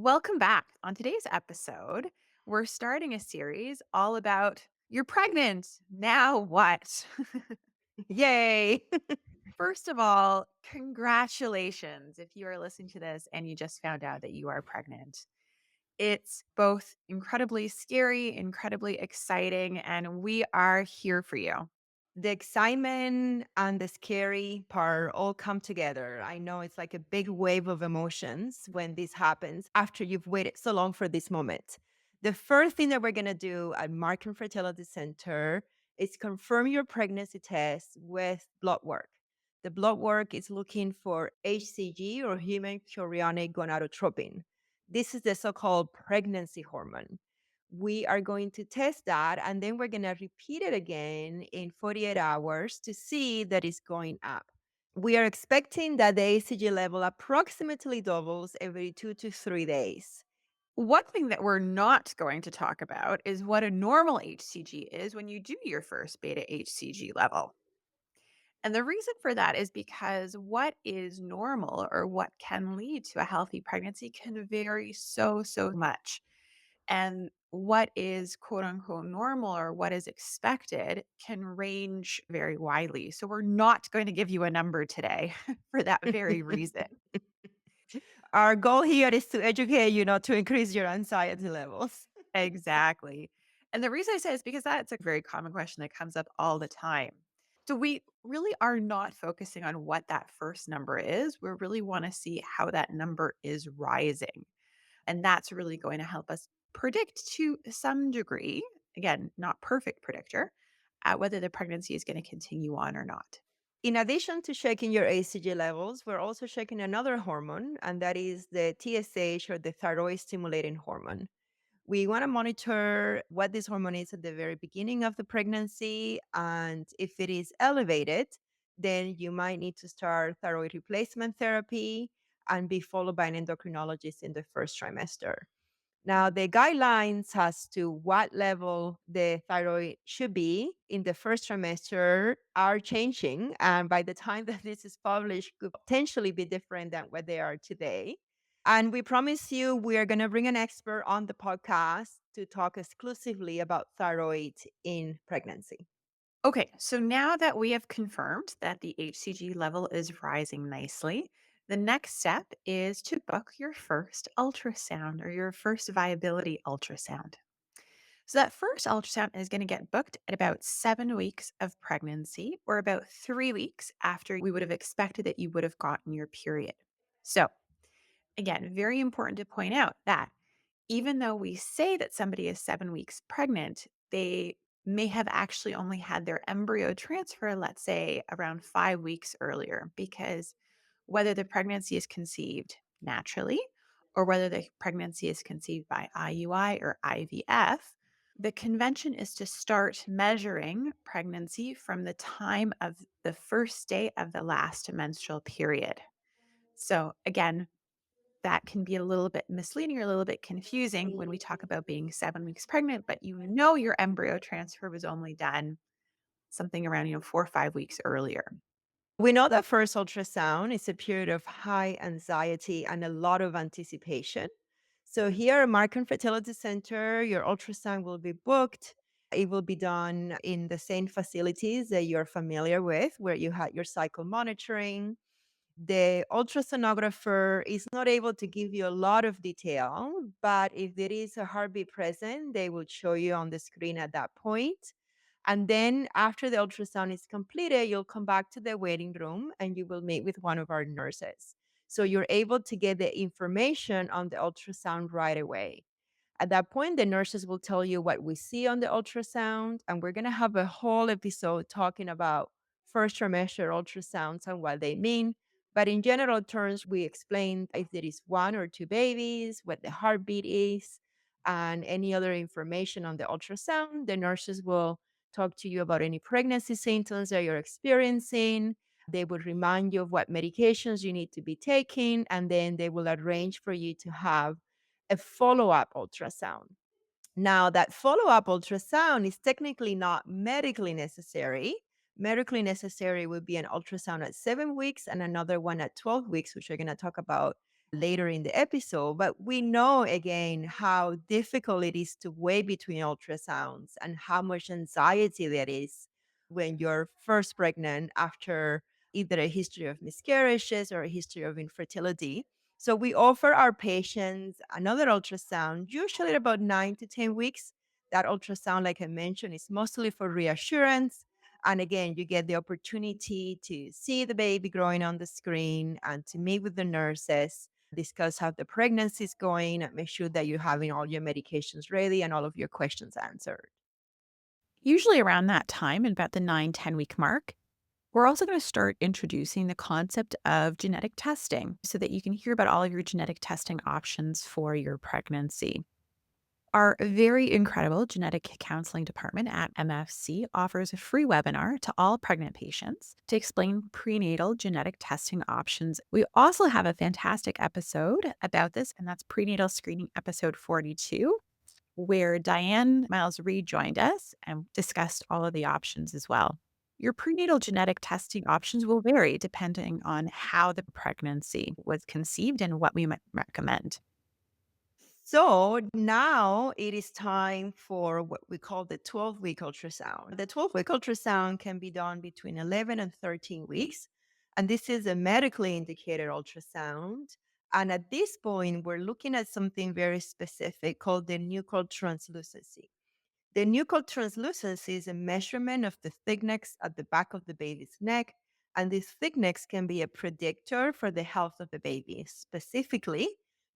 Welcome back. On today's episode, we're starting a series all about you're pregnant. Now what? Yay. First of all, congratulations if you are listening to this and you just found out that you are pregnant. It's both incredibly scary, incredibly exciting, and we are here for you. The excitement and the scary part all come together. I know it's like a big wave of emotions when this happens after you've waited so long for this moment. The first thing that we're going to do at Markham Fertility Centre is confirm your pregnancy test with blood work. The blood work is looking for HCG or human chorionic gonadotropin. This is the so called pregnancy hormone. We are going to test that and then we're going to repeat it again in 48 hours to see that it's going up. We are expecting that the ACG level approximately doubles every 2 to 3 days. One thing that we're not going to talk about is what a normal HCG is when you do your first beta HCG level. And the reason for that is because what is normal or what can lead to a healthy pregnancy can vary so much. And what is quote unquote normal or what is expected can range very widely. So, we're not going to give you a number today for that very reason. Our goal here is to educate you, not to increase your anxiety levels. Exactly. And the reason I say is because that's a very common question that comes up all the time. So we really are not focusing on what that first number is. We really want to see how that number is rising. And that's really going to help us predict to some degree, again, not perfect predictor, whether the pregnancy is going to continue on or not. In addition to checking your ACG levels, we're also checking another hormone, and that is the TSH or the thyroid stimulating hormone. We want to monitor what this hormone is at the very beginning of the pregnancy. And if it is elevated, then you might need to start thyroid replacement therapy and be followed by an endocrinologist in the first trimester. Now, the guidelines as to what level the thyroid should be in the first trimester are changing. And by the time that this is published, could potentially be different than what they are today. And we promise you, we are going to bring an expert on the podcast to talk exclusively about thyroid in pregnancy. Okay, so now that we have confirmed that the HCG level is rising nicely, the next step is to book your first ultrasound or your first viability ultrasound. So, that first ultrasound is going to get booked at about 7 weeks of pregnancy, or about 3 weeks after we would have expected that you would have gotten your period. So, again, very important to point out that even though we say that somebody is 7 weeks pregnant, they may have actually only had their embryo transfer, let's say, around 5 weeks earlier, because whether the pregnancy is conceived naturally or whether the pregnancy is conceived by IUI or IVF, the convention is to start measuring pregnancy from the time of the first day of the last menstrual period. So, again, that can be a little bit misleading or a little bit confusing when we talk about being 7 weeks pregnant, but your embryo transfer was only done something around, 4 or 5 weeks earlier. We know that first ultrasound is a period of high anxiety and a lot of anticipation. So, here at Markham Fertility Center, your ultrasound will be booked. It will be done in the same facilities that you're familiar with, where you had your cycle monitoring. The ultrasonographer is not able to give you a lot of detail, but if there is a heartbeat present, they will show you on the screen at that point. And then after the ultrasound is completed, you'll come back to the waiting room and you will meet with one of our nurses. So you're able to get the information on the ultrasound right away. At that point, the nurses will tell you what we see on the ultrasound, and we're going to have a whole episode talking about first trimester ultrasounds and what they mean. But in general terms, we explain if there is one or two babies, what the heartbeat is, and any other information on the ultrasound. The nurses will talk to you about any pregnancy symptoms that you're experiencing. They will remind you of what medications you need to be taking, and then they will arrange for you to have a follow up ultrasound. Now, that follow up ultrasound is technically not medically necessary. Medically necessary would be an ultrasound at 7 weeks and another one at 12 weeks, which we're going to talk about later in the episode. But we know again how difficult it is to weigh between ultrasounds and how much anxiety there is when you're first pregnant after either a history of miscarriages or a history of infertility. So we offer our patients another ultrasound, usually at about 9 to 10 weeks. That ultrasound, like I mentioned, is mostly for reassurance. And again, you get the opportunity to see the baby growing on the screen and to meet with the nurses, discuss how the pregnancy is going, and make sure that you're having all your medications ready and all of your questions answered. Usually around that time, in about the 9-10 week mark, we're also going to start introducing the concept of genetic testing so that you can hear about all of your genetic testing options for your pregnancy. Our very incredible genetic counseling department at MFC offers a free webinar to all pregnant patients to explain prenatal genetic testing options. We also have a fantastic episode about this, and that's prenatal screening episode 42, where Diane Myles Reid joined us and discussed all of the options as well. Your prenatal genetic testing options will vary depending on how the pregnancy was conceived and what we might recommend. So now it is time for what we call the 12-week ultrasound. The 12-week ultrasound can be done between 11 and 13 weeks. And this is a medically indicated ultrasound. And at this point, we're looking at something very specific called the nuchal translucency. The nuchal translucency is a measurement of the thickness at the back of the baby's neck, and this thickness can be a predictor for the health of the baby, specifically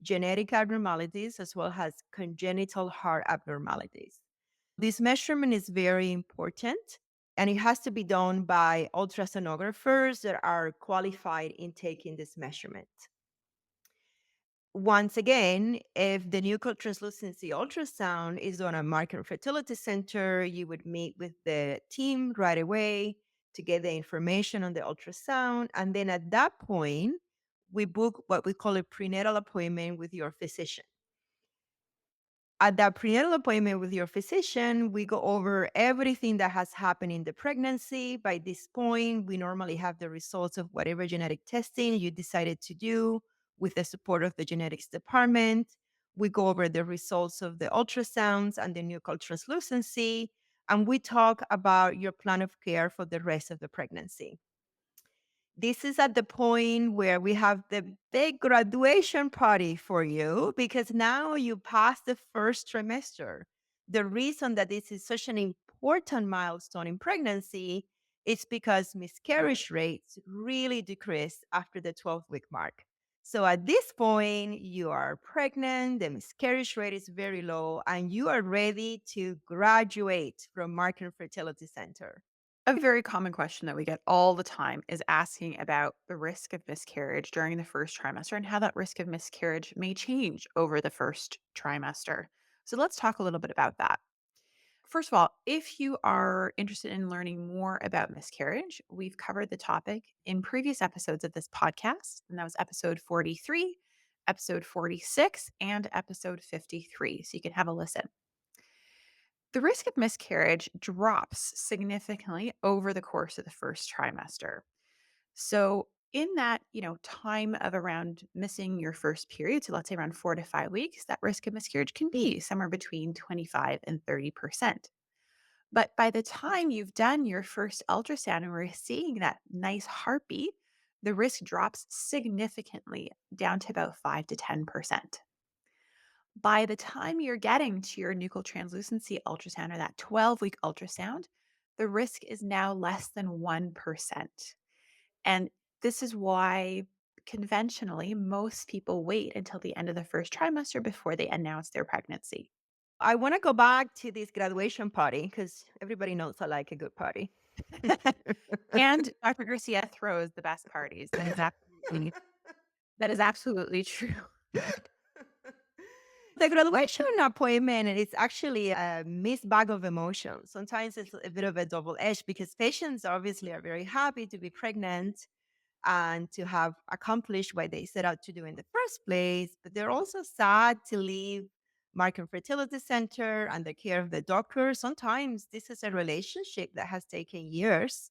genetic abnormalities as well as congenital heart abnormalities. This measurement is very important and it has to be done by ultrasonographers that are qualified in taking this measurement. Once again, if the nuchal translucency ultrasound is done at Markham Fertility Centre, you would meet with the team right away to get the information on the ultrasound. And then at that point, we book what we call a prenatal appointment with your physician. At that prenatal appointment with your physician, we go over everything that has happened in the pregnancy. By this point, we normally have the results of whatever genetic testing you decided to do with the support of the genetics department. We go over the results of the ultrasounds and the nuchal translucency, and we talk about your plan of care for the rest of the pregnancy. This is at the point where we have the big graduation party for you because now you passed the first trimester. The reason that this is such an important milestone in pregnancy is because miscarriage rates really decrease after the 12-week mark. So at this point, you are pregnant, the miscarriage rate is very low, and you are ready to graduate from Markham Fertility Center. A very common question that we get all the time is asking about the risk of miscarriage during the first trimester and how that risk of miscarriage may change over the first trimester. So let's talk a little bit about that. First of all, if you are interested in learning more about miscarriage, we've covered the topic in previous episodes of this podcast, and that was episode 43, episode 46, and episode 53. So you can have a listen. The risk of miscarriage drops significantly over the course of the first trimester. So, in that, time of around missing your first period, so let's say around 4 to 5 weeks, that risk of miscarriage can be somewhere between 25 and 30%. But by the time you've done your first ultrasound and we're seeing that nice heartbeat, the risk drops significantly down to about 5 to 10%. By the time you're getting to your nuchal translucency ultrasound or that 12-week ultrasound, the risk is now less than 1%. And this is why conventionally most people wait until the end of the first trimester before they announce their pregnancy. I want to go back to this graduation party because everybody knows I like a good party. And Dr. Garcia throws the best parties. That is absolutely true. The graduation appointment is actually a mixed bag of emotions. Sometimes it's a bit of a double edge because patients obviously are very happy to be pregnant and to have accomplished what they set out to do in the first place, but they're also sad to leave Markham Fertility Center and the care of the doctor. Sometimes this is a relationship that has taken years.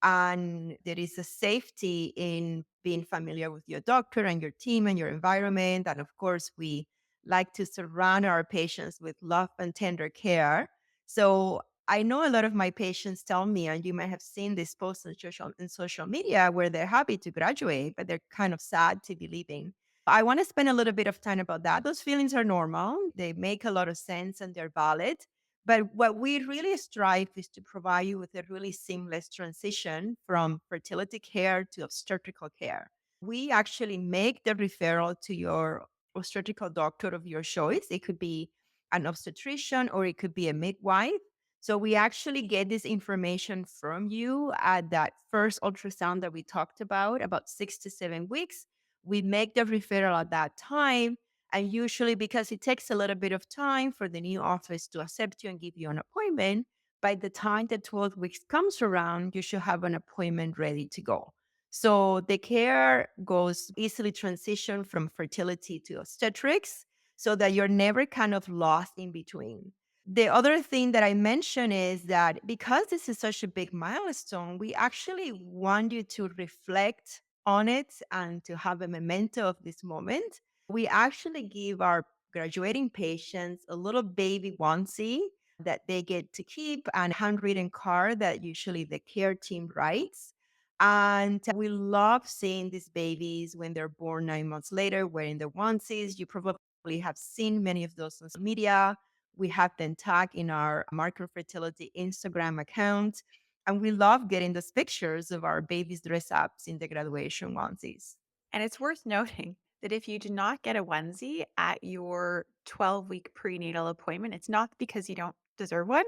And there is a safety in being familiar with your doctor and your team and your environment. And of course, we like to surround our patients with love and tender care. So I know a lot of my patients tell me, and you might have seen this post on social media where they're happy to graduate, but they're kind of sad to be leaving. I want to spend a little bit of time about that. Those feelings are normal. They make a lot of sense and they're valid. But what we really strive is to provide you with a really seamless transition from fertility care to obstetrical care. We actually make the referral to your obstetrical doctor of your choice. It could be an obstetrician or it could be a midwife. So we actually get this information from you at that first ultrasound that we talked about 6 to 7 weeks. We make the referral at that time. And usually, because it takes a little bit of time for the new office to accept you and give you an appointment, by the time the 12 weeks comes around, you should have an appointment ready to go. So the care goes easily transition from fertility to obstetrics so that you're never kind of lost in between. The other thing that I mentioned is that because this is such a big milestone, we actually want you to reflect on it and to have a memento of this moment. We actually give our graduating patients a little baby onesie that they get to keep and handwritten card that usually the care team writes. And we love seeing these babies when they're born 9 months later wearing the onesies. You probably have seen many of those on social media. We have them tagged in our Markham Fertility Instagram account. And we love getting those pictures of our babies dress ups in the graduation onesies. And it's worth noting that if you do not get a onesie at your 12-week prenatal appointment, it's not because you don't deserve one.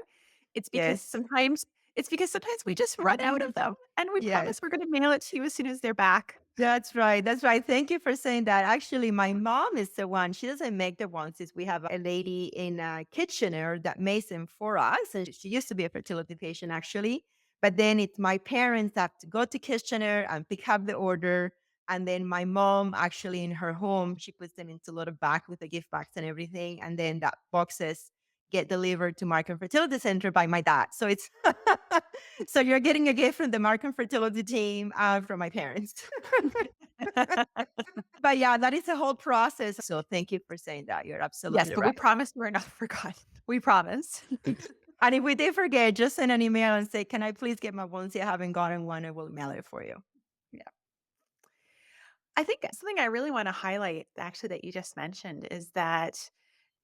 It's because Yes. sometimes we just run out of them, and we Yes. promise we're gonna mail it to you as soon as they're back. That's right. That's right. Thank you for saying that. Actually, my mom is the one. She doesn't make the onesies. We have a lady in Kitchener that makes them for us. And she used to be a fertility patient, actually. But then it's my parents have to go to Kitchener and pick up the order. And then my mom, actually, in her home, she puts them into a lot of bag with the gift bags and everything. And then that boxes get delivered to Markham Fertility Centre by my dad. So it's so you're getting a gift from the Markham Fertility team from my parents. But yeah, that is a whole process. So thank you for saying that. You're Yes, absolutely but right. we promise we're not forgotten. We promise. And if we did forget, just send an email and say, "Can I please get my onesie? I haven't gotten one. I will mail it for you." Yeah. I think something I really wanna highlight, actually, that you just mentioned is that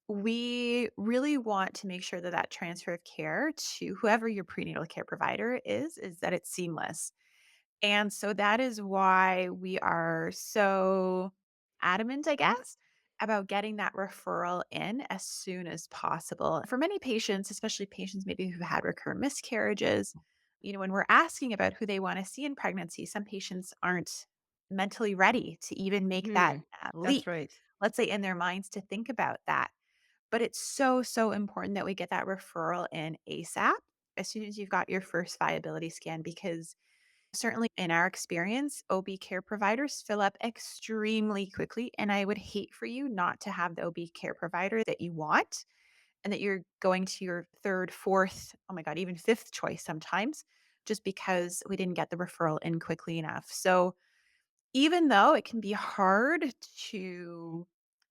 we really want to make sure that that transfer of care to whoever your prenatal care provider is that it's seamless. And so that is why we are so adamant, I guess, about getting that referral in as soon as possible. For many patients, especially patients maybe who've had recurrent miscarriages, when we're asking about who they want to see in pregnancy, some patients aren't mentally ready to even make that Hmm. That's leap, right. let's say in their minds to think about that. But it's so, so important that we get that referral in ASAP as soon as you've got your first viability scan, because certainly in our experience, OB care providers fill up extremely quickly. And I would hate for you not to have the OB care provider that you want and that you're going to your third, fourth, oh my God, even fifth choice sometimes, just because we didn't get the referral in quickly enough. So even though it can be hard to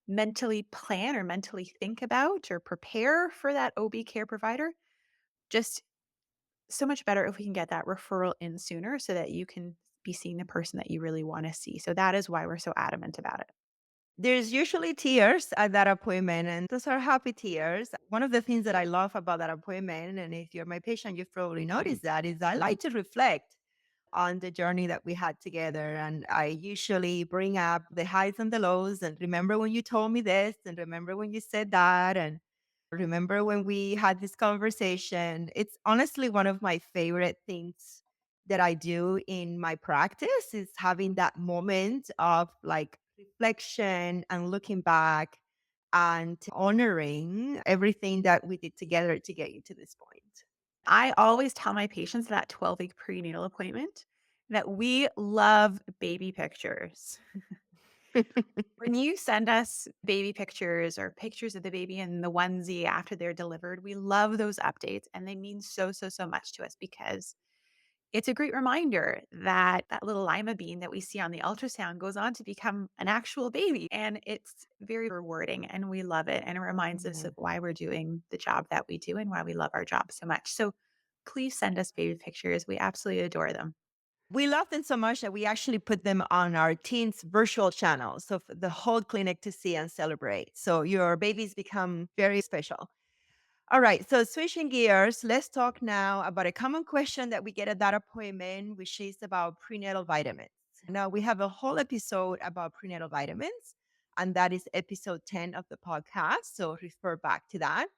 mentally plan or mentally think about or prepare for that OB care provider, just so much better if we can get that referral in sooner so that you can be seeing the person that you really want to see. So that is why we're so adamant about it. There's usually tears at that appointment, and those are happy tears. One of the things that I love about that appointment, and if you're my patient, you've probably noticed that, is I like to reflect on the journey that we had together. And I usually bring up the highs and the lows and remember when you told me this and remember when you said that and remember when we had this conversation. It's honestly one of my favorite things that I do in my practice is having that moment of like reflection and looking back and honoring everything that we did together to get you to this point. I always tell my patients that 12-week prenatal appointment that we love baby pictures. When you send us baby pictures or pictures of the baby in the onesie after they're delivered, we love those updates and they mean so, so, so much to us because It's a great reminder that that little lima bean that we see on the ultrasound goes on to become an actual baby. And it's very rewarding and we love it. And it reminds us of Mhm. why we're doing the job that we do and why we love our job so much. So please send us baby pictures. We absolutely adore them. We love them so much that we actually put them on our team's virtual channel. So for the whole clinic to see and celebrate. So your babies become very special. All right. So switching gears, let's talk now about a common question that we get at that appointment, which is about prenatal vitamins. Now, we have a whole episode about prenatal vitamins, and that is episode 10 of the podcast. So refer back to that.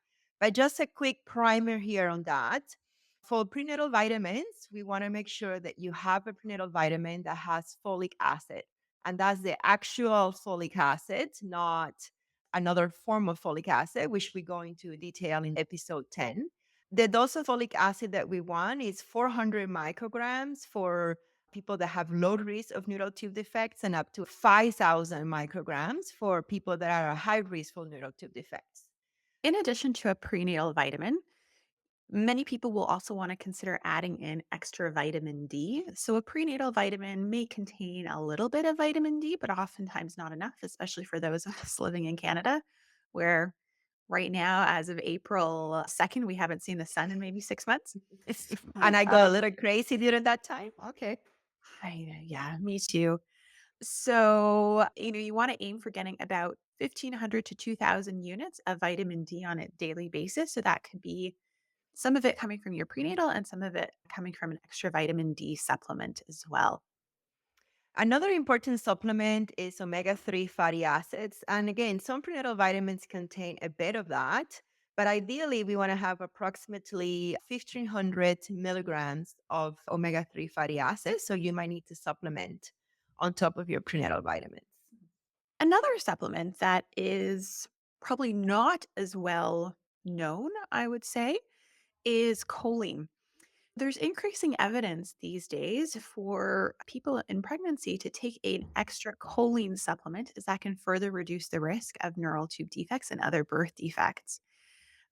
But just a quick primer here on that. For prenatal vitamins, we want to make sure that you have a prenatal vitamin that has folic acid. And that's the actual folic acid, not another form of folic acid, which we go into detail in episode 10. The dose of folic acid that we want is 400 micrograms for people that have low risk of neural tube defects and up to 5,000 micrograms for people that are at high risk for neural tube defects. In addition to a prenatal vitamin, many people will also want to consider adding in extra vitamin D. So, a prenatal vitamin may contain a little bit of vitamin D, but oftentimes not enough, especially for those of us living in Canada, where right now, as of April 2nd, we haven't seen the sun in maybe 6 months. And I got a Um, little crazy during that time. Okay. yeah, me too. So, you want to aim for getting about 1,500 to 2,000 units of vitamin D on a daily basis. So, that could be some of it coming from your prenatal and some of it coming from an extra vitamin D supplement as well. Another important supplement is omega 3 fatty acids. And again, some prenatal vitamins contain a bit of that, but ideally, we want to have approximately 1,500 milligrams of omega 3 fatty acids. So you might need to supplement on top of your prenatal vitamins. Another supplement that is probably not as well known, I would say, is choline. There's increasing evidence these days for people in pregnancy to take an extra choline supplement, as that can further reduce the risk of neural tube defects and other birth defects.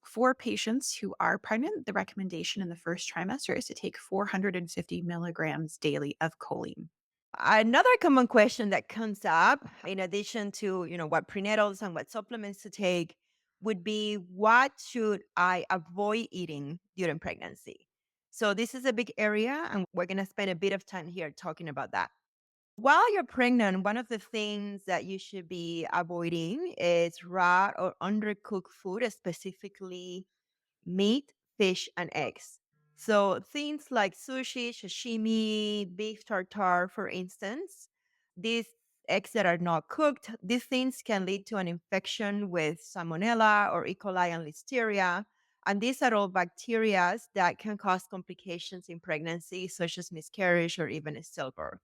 For patients who are pregnant, the recommendation in the first trimester is to take 450 milligrams daily of choline. Another common question that comes up, in addition to what prenatals and what supplements to take, would be what should I avoid eating during pregnancy? So this is a big area, and we're going to spend a bit of time here talking about that. While you're pregnant, one of the things that you should be avoiding is raw or undercooked food, specifically meat, fish, and eggs. So things like sushi, sashimi, beef tartare, for instance, these eggs that are not cooked, these things can lead to an infection with salmonella or E. coli and listeria. And these are all bacteria that can cause complications in pregnancy, such as miscarriage or even a stillbirth.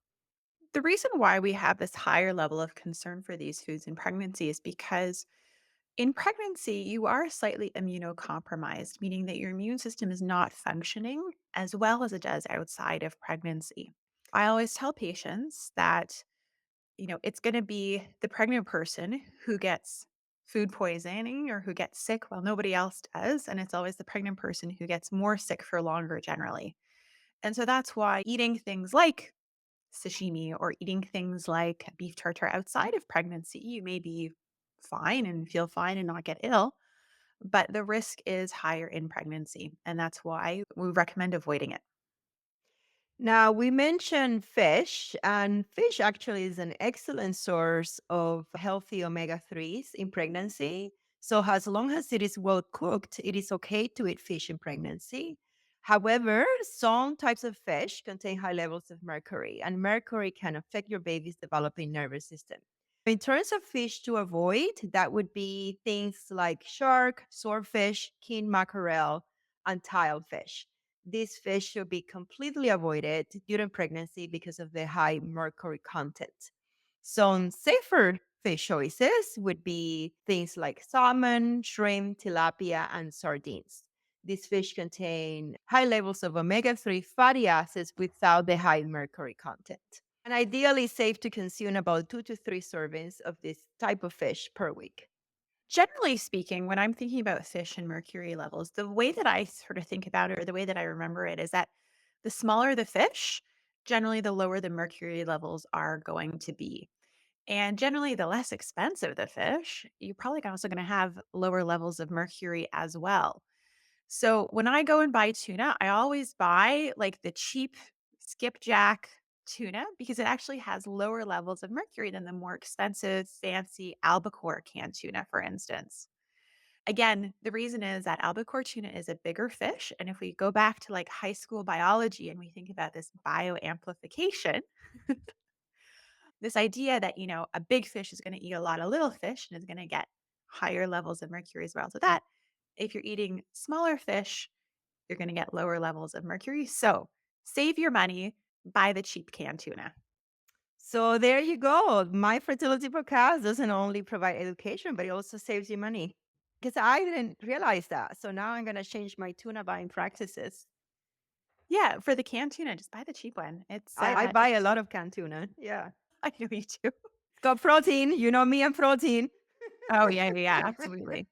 The reason why we have this higher level of concern for these foods in pregnancy is because in pregnancy, you are slightly immunocompromised, meaning that your immune system is not functioning as well as it does outside of pregnancy. I always tell patients that, it's going to be the pregnant person who gets food poisoning or who gets sick while nobody else does. And it's always the pregnant person who gets more sick for longer generally. And so that's why eating things like sashimi or eating things like beef tartare outside of pregnancy, you may be fine and feel fine and not get ill, but the risk is higher in pregnancy. And that's why we recommend avoiding it. Now, we mentioned fish, and fish actually is an excellent source of healthy omega 3s in pregnancy. So, as long as it is well cooked, it is okay to eat fish in pregnancy. However, some types of fish contain high levels of mercury, and mercury can affect your baby's developing nervous system. In terms of fish to avoid, that would be things like shark, swordfish, king mackerel, and tilefish. These fish should be completely avoided during pregnancy because of the high mercury content. Some safer fish choices would be things like salmon, shrimp, tilapia, and sardines. These fish contain high levels of omega 3 fatty acids without the high mercury content. And ideally safe to consume about 2 to 3 servings of this type of fish per week. Generally speaking, when I'm thinking about fish and mercury levels, the way that I sort of think about it or the way that I remember it is that The smaller the fish, generally the lower the mercury levels are going to be. And generally, the less expensive the fish, you're probably also going to have lower levels of mercury as well. So when I go and buy tuna, I always buy like the cheap skipjack tuna because it actually has lower levels of mercury than the more expensive, fancy albacore canned tuna, for instance. Again, the reason is that albacore tuna is a bigger fish. And if we go back to like high school biology and we think about this bioamplification, this idea that, a big fish is going to eat a lot of little fish and is going to get higher levels of mercury as well. So that if you're eating smaller fish, you're going to get lower levels of mercury. So save your money, buy the cheap canned tuna. So there you go. My fertility podcast doesn't only provide education, but it also saves you money. Because I didn't realize that. So now I'm going to change my tuna buying practices. Yeah, for the canned tuna, just buy the cheap one. I buy a lot of canned tuna. Yeah. I know you do. It's got protein. You know me and protein. Oh, yeah, yeah, yeah, absolutely.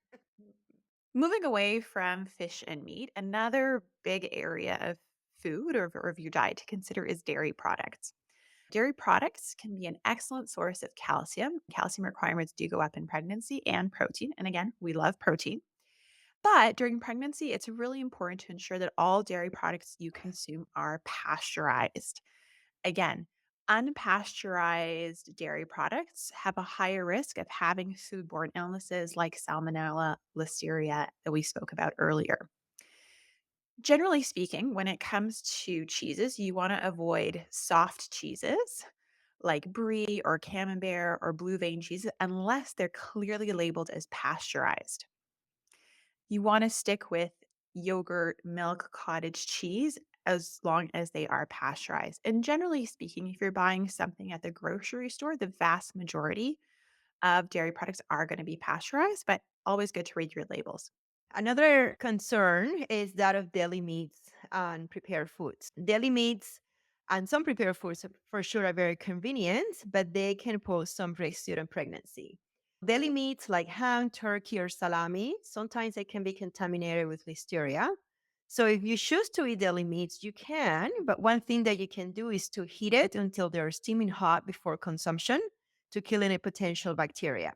Moving away from fish and meat, another big area of food or of your diet to consider is dairy products. Dairy products can be an excellent source of calcium. Calcium requirements do go up in pregnancy and protein. And again, we love protein. But during pregnancy, it's really important to ensure that all dairy products you consume are pasteurized. Again, unpasteurized dairy products have a higher risk of having foodborne illnesses like salmonella, listeria that we spoke about earlier. Generally speaking, when it comes to cheeses, you want to avoid soft cheeses like brie or camembert or blue vein cheeses unless they're clearly labeled as pasteurized. You want to stick with yogurt, milk, cottage cheese as long as they are pasteurized. And generally speaking, if you're buying something at the grocery store, the vast majority of dairy products are going to be pasteurized, but always good to read your labels. Another concern is that of deli meats and prepared foods. Deli meats and some prepared foods for sure are very convenient, but they can pose some risk during pregnancy. Deli meats like ham, turkey, or salami, sometimes they can be contaminated with listeria. So if you choose to eat deli meats, you can, but one thing that you can do is to heat it until they're steaming hot before consumption to kill any potential bacteria.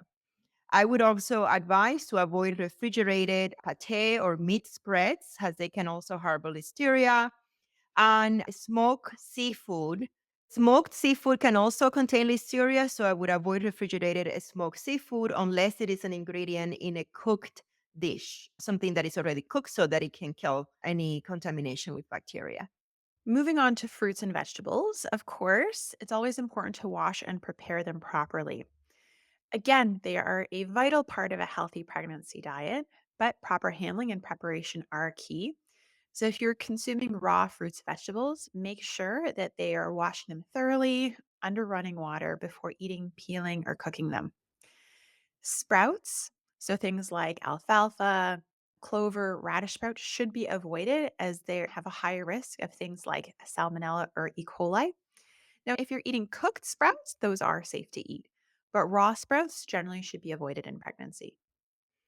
I would also advise to avoid refrigerated pate or meat spreads, as they can also harbor listeria, and smoked seafood. Smoked seafood can also contain listeria, so I would avoid refrigerated smoked seafood unless it is an ingredient in a cooked dish, something that is already cooked so that it can kill any contamination with bacteria. Moving on to fruits and vegetables, of course, it's always important to wash and prepare them properly. Again, they are a vital part of a healthy pregnancy diet, but proper handling and preparation are key. So if you're consuming raw fruits, vegetables, make sure that they are washing them thoroughly under running water before eating, peeling, or cooking them. Sprouts, so things like alfalfa, clover, radish sprouts should be avoided as they have a higher risk of things like salmonella or E. coli. Now, if you're eating cooked sprouts, those are safe to eat, but raw sprouts generally should be avoided in pregnancy.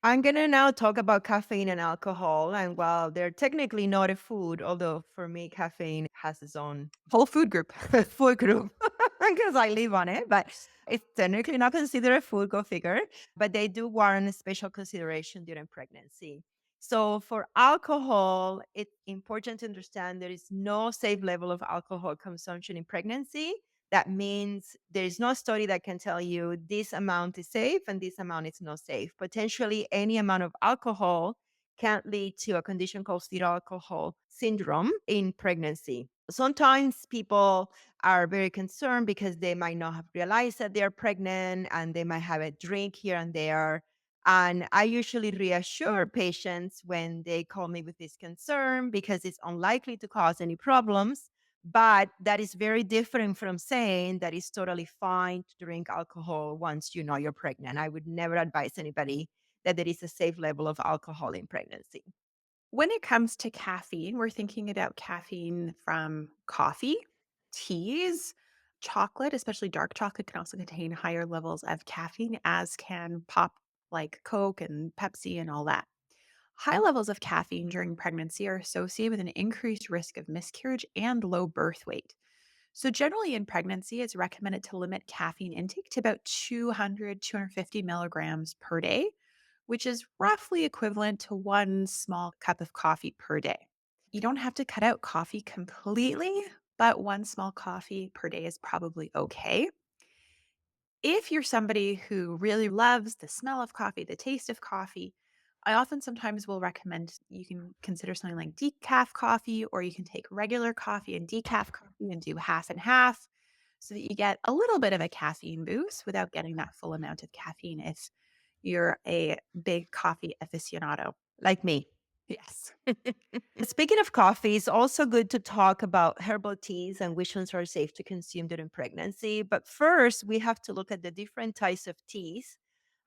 I'm going to now talk about caffeine and alcohol. And while they're technically not a food, although for me, caffeine has its own Whole food group. food group because I live on it, but it's technically not considered a food, go figure. But they do warrant a special consideration during pregnancy. So for alcohol, it's important to understand there is no safe level of alcohol consumption in pregnancy. That means there is no study that can tell you this amount is safe and this amount is not safe. Potentially, any amount of alcohol can lead to a condition called fetal alcohol syndrome in pregnancy. Sometimes people are very concerned because they might not have realized that they're pregnant and they might have a drink here and there. And I usually reassure patients when they call me with this concern because it's unlikely to cause any problems. But that is very different from saying that it's totally fine to drink alcohol once you know you're pregnant. I would never advise anybody that there is a safe level of alcohol in pregnancy. When it comes to caffeine, we're thinking about caffeine from coffee, teas, chocolate, especially dark chocolate can also contain higher levels of caffeine, as can pop like Coke and Pepsi and all that. High levels of caffeine during pregnancy are associated with an increased risk of miscarriage and low birth weight. So, generally in pregnancy, it's recommended to limit caffeine intake to about 250 milligrams per day, which is roughly equivalent to one small cup of coffee per day. You don't have to cut out coffee completely, but one small coffee per day is probably okay. If you're somebody who really loves the smell of coffee, the taste of coffee, I often sometimes will recommend you can consider something like decaf coffee, or you can take regular coffee and decaf coffee and do half and half so that you get a little bit of a caffeine boost without getting that full amount of caffeine if you're a big coffee aficionado. Like me. Yes. Speaking of coffee, it's also good to talk about herbal teas and which ones are safe to consume during pregnancy. But first, we have to look at the different types of teas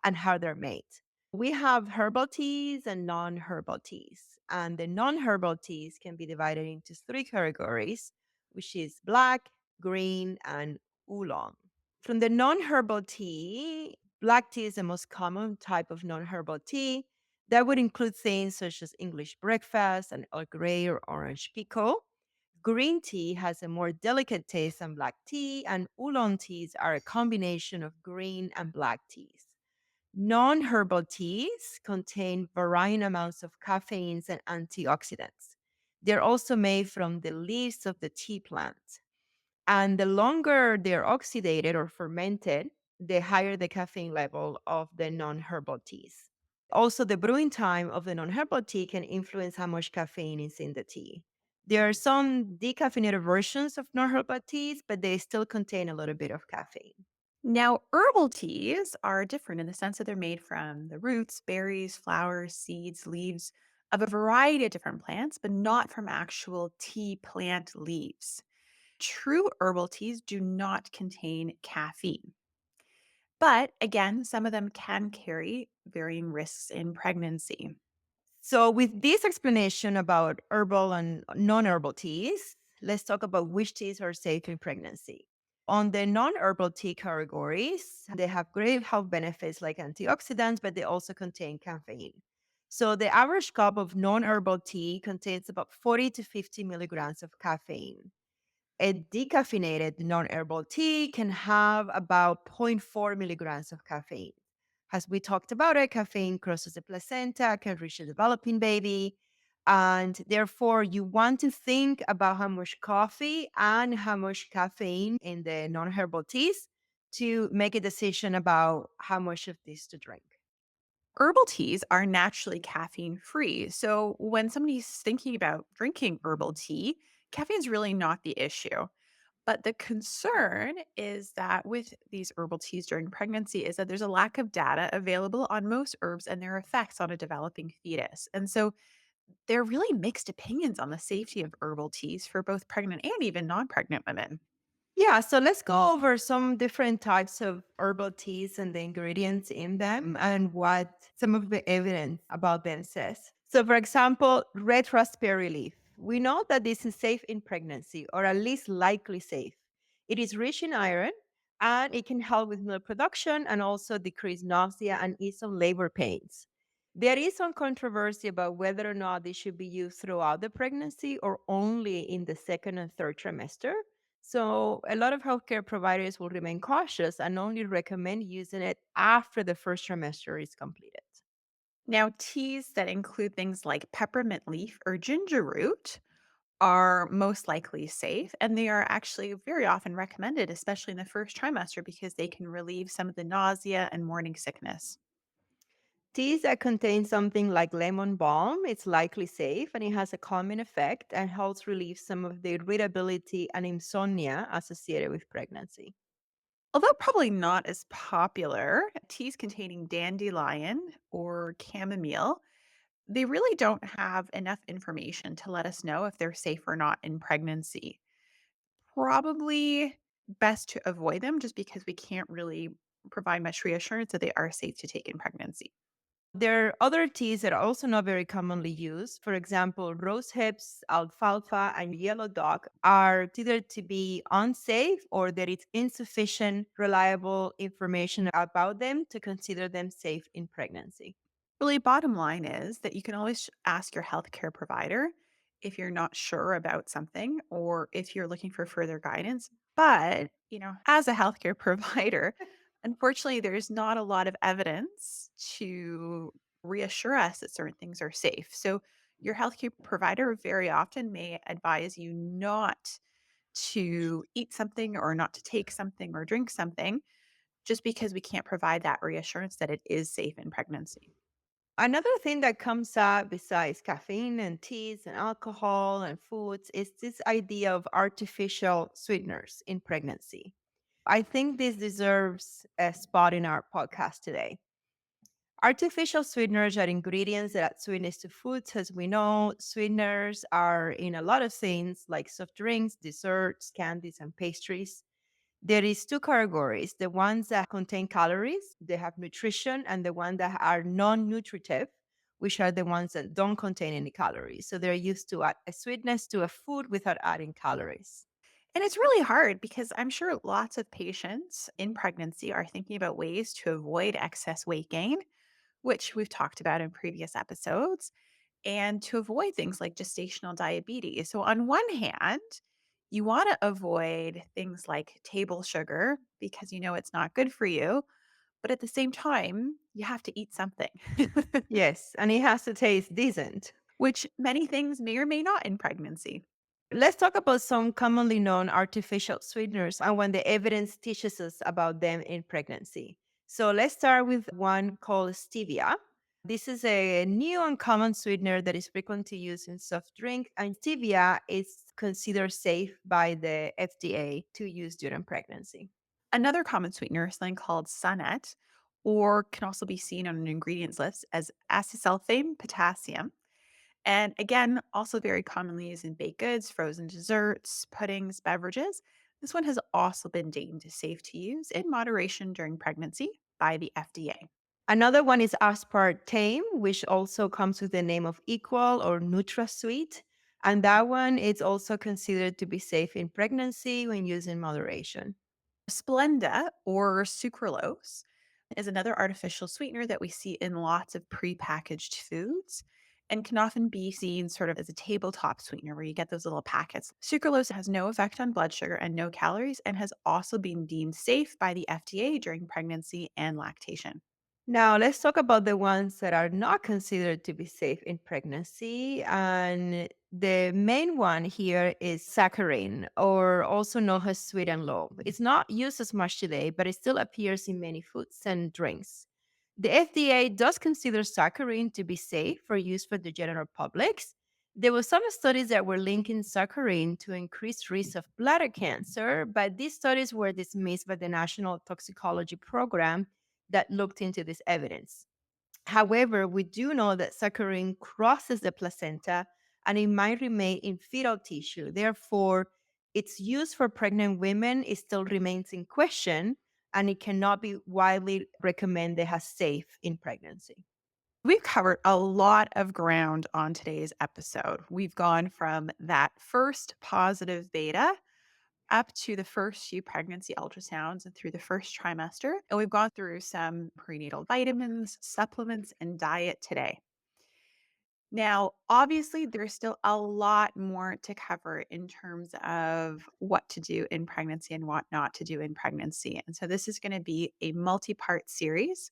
and how they're made. We have herbal teas and non herbal teas. And the non herbal teas can be divided into three categories, which is black, green, and oolong. From the non herbal tea, black tea is the most common type of non herbal tea. That would include things such as English breakfast and Earl Grey or orange pekoe. Green tea has a more delicate taste than black tea, and oolong teas are a combination of green and black teas. Non herbal teas contain varying amounts of caffeines and antioxidants. They're also made from the leaves of the tea plant. And the longer they're oxidated or fermented, the higher the caffeine level of the non herbal teas. Also, the brewing time of the non herbal tea can influence how much caffeine is in the tea. There are some decaffeinated versions of non herbal teas, but they still contain a little bit of caffeine. Now, herbal teas are different in the sense that they're made from the roots, berries, flowers, seeds, leaves of a variety of different plants, but not from actual tea plant leaves. True herbal teas do not contain caffeine. But again, some of them can carry varying risks in pregnancy. So, with this explanation about herbal and non herbal teas, let's talk about which teas are safe in pregnancy. On the non herbal tea categories, they have great health benefits like antioxidants, but they also contain caffeine. So, the average cup of non herbal tea contains about 40 to 50 milligrams of caffeine. A decaffeinated non-herbal tea can have about zero point 0.4 milligrams of caffeine. As we talked about it, caffeine crosses the placenta, can reach a developing baby. And therefore, you want to think about how much coffee and how much caffeine in the non-herbal teas to make a decision about how much of this to drink. Herbal teas are naturally caffeine free. So when somebody's thinking about drinking herbal tea, caffeine is really not the issue. But the concern is that with these herbal teas during pregnancy is that there's a lack of data available on most herbs and their effects on a developing fetus. And so there are really mixed opinions on the safety of herbal teas for both pregnant and even non-pregnant women. Yeah, so let's go over some different types of herbal teas and the ingredients in them and what some of the evidence about them says. So, for example, red raspberry leaf. We know that this is safe in pregnancy, or at least likely safe. It is rich in iron and it can help with milk production and also decrease nausea and ease of labor pains. There is some controversy about whether or not this should be used throughout the pregnancy or only in the second and third trimester. So, a lot of healthcare providers will remain cautious and only recommend using it after the first trimester is completed. Now, teas that include things like peppermint leaf or ginger root are most likely safe, and they are actually very often recommended, especially in the first trimester, because they can relieve some of the nausea and morning sickness. Teas that contain something like lemon balm, it's likely safe and it has a calming effect and helps relieve some of the irritability and insomnia associated with pregnancy. Although probably not as popular, teas containing dandelion or chamomile, they really don't have enough information to let us know if they're safe or not in pregnancy. Probably best to avoid them just because we can't really provide much reassurance that they are safe to take in pregnancy. There are other teas that are also not very commonly used. For example, rose hips, alfalfa, and yellow dog are considered to be unsafe or there is insufficient reliable information about them to consider them safe in pregnancy. Really, bottom line is that you can always ask your healthcare provider if you're not sure about something or if you're looking for further guidance. But, as a healthcare provider, unfortunately, there's not a lot of evidence to reassure us that certain things are safe. So, your healthcare provider very often may advise you not to eat something or not to take something or drink something just because we can't provide that reassurance that it is safe in pregnancy. Another thing that comes up besides caffeine and teas and alcohol and foods is this idea of artificial sweeteners in pregnancy. I think this deserves a spot in our podcast today. Artificial sweeteners are ingredients that add sweetness to foods. As we know, sweeteners are in a lot of things like soft drinks, desserts, candies, and pastries. There is two categories: the ones that contain calories, they have nutrition, and the ones that are non-nutritive, which are the ones that don't contain any calories. So they're used to add a sweetness to a food without adding calories. And it's really hard because I'm sure lots of patients in pregnancy are thinking about ways to avoid excess weight gain, which we've talked about in previous episodes, and to avoid things like gestational diabetes. So, on one hand, you want to avoid things like table sugar because you know it's not good for you. But at the same time, you have to eat something, Yes, and it has to taste decent. which many things may or may not in pregnancy. Let's talk about some commonly known artificial sweeteners and when the evidence teaches us about them in pregnancy. So let's start with one called stevia. This is a new and common sweetener that is frequently used in soft drink, and stevia is considered safe by the FDA to use during pregnancy. Another common sweetener is something called sunnet, or can also be seen on an ingredients list as acesulfame potassium. And again, also very commonly used in baked goods, frozen desserts, puddings, beverages. This one has also been deemed safe to use in moderation during pregnancy by the FDA. Another one is aspartame, which also comes with the name of Equal or NutraSweet. And that one is also considered to be safe in pregnancy when used in moderation. Splenda or sucralose is another artificial sweetener that we see in lots of prepackaged foods and can often be seen sort of as a tabletop sweetener where you get those little packets. Sucralose has no effect on blood sugar and no calories and has also been deemed safe by the FDA during pregnancy and lactation. Now, let's talk about the ones that are not considered to be safe in pregnancy. And the main one here is saccharin, or also known as sweet and low. It's not used as much today, but it still appears in many foods and drinks. The FDA does consider saccharin to be safe for use for the general public. There were some studies that were linking saccharin to increased risk of bladder cancer, but these studies were dismissed by the National Toxicology Program that looked into this evidence. However, we do know that saccharin crosses the placenta and it might remain in fetal tissue. Therefore, its use for pregnant women it still remains in question and it cannot be widely recommended as safe in pregnancy. We've covered a lot of ground on today's episode. We've gone from that first positive beta up to the first few pregnancy ultrasounds and through the first trimester. And we've gone through some prenatal vitamins, supplements, and diet today. Now, obviously, there's still a lot more to cover in terms of what to do in pregnancy and what not to do in pregnancy. And so, this is going to be a multi part series.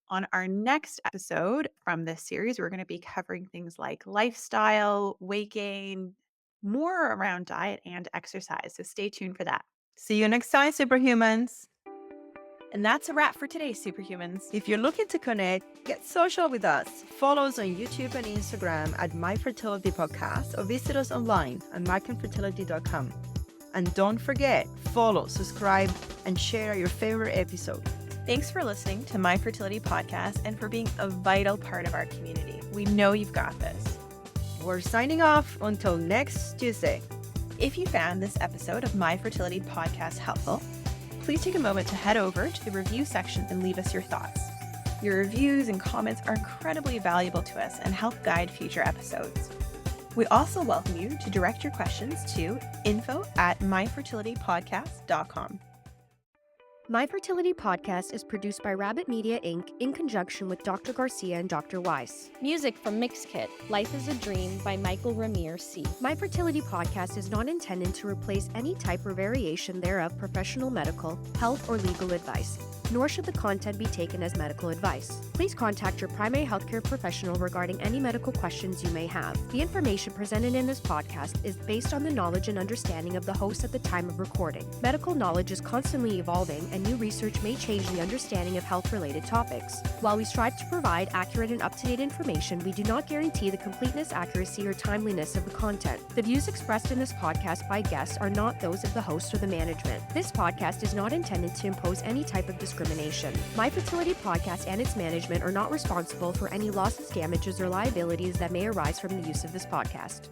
On our next episode from this series, we're going to be covering things like lifestyle, weight gain, more around diet and exercise. So stay tuned for that. See you next time, superhumans. And that's a wrap for today, Superhumans. If you're looking to connect, get social with us. Follow us on YouTube and Instagram at My Fertility Podcast or visit us online at markhamfertility.com. And don't forget, follow, subscribe, and share your favorite episode. Thanks for listening to My Fertility Podcast and for being a vital part of our community. We know you've got this. We're signing off until next Tuesday. If you found this episode of My Fertility Podcast helpful, please take a moment to head over to the review section and leave us your thoughts. Your reviews and comments are incredibly valuable to us and help guide future episodes. We also welcome you to direct your questions to info@myfertilitypodcast.com. My Fertility Podcast is produced by Rabbit Media Inc. in conjunction with Dr. Garcia and Dr. Weiss. Music from Mixkit, Life is a Dream by Michael Ramir C. My Fertility Podcast is not intended to replace any type or variation thereof professional medical, health, or legal advice, nor should the content be taken as medical advice. Please contact your primary healthcare professional regarding any medical questions you may have. The information presented in this podcast is based on the knowledge and understanding of the host at the time of recording. Medical knowledge is constantly evolving, and new research may change the understanding of health-related topics. While we strive to provide accurate and up-to-date information, we do not guarantee the completeness, accuracy, or timeliness of the content. The views expressed in this podcast by guests are not those of the host or the management. This podcast is not intended to impose any type of discrimination. My Fertility Podcast and its management are not responsible for any losses, damages, or liabilities that may arise from the use of this podcast.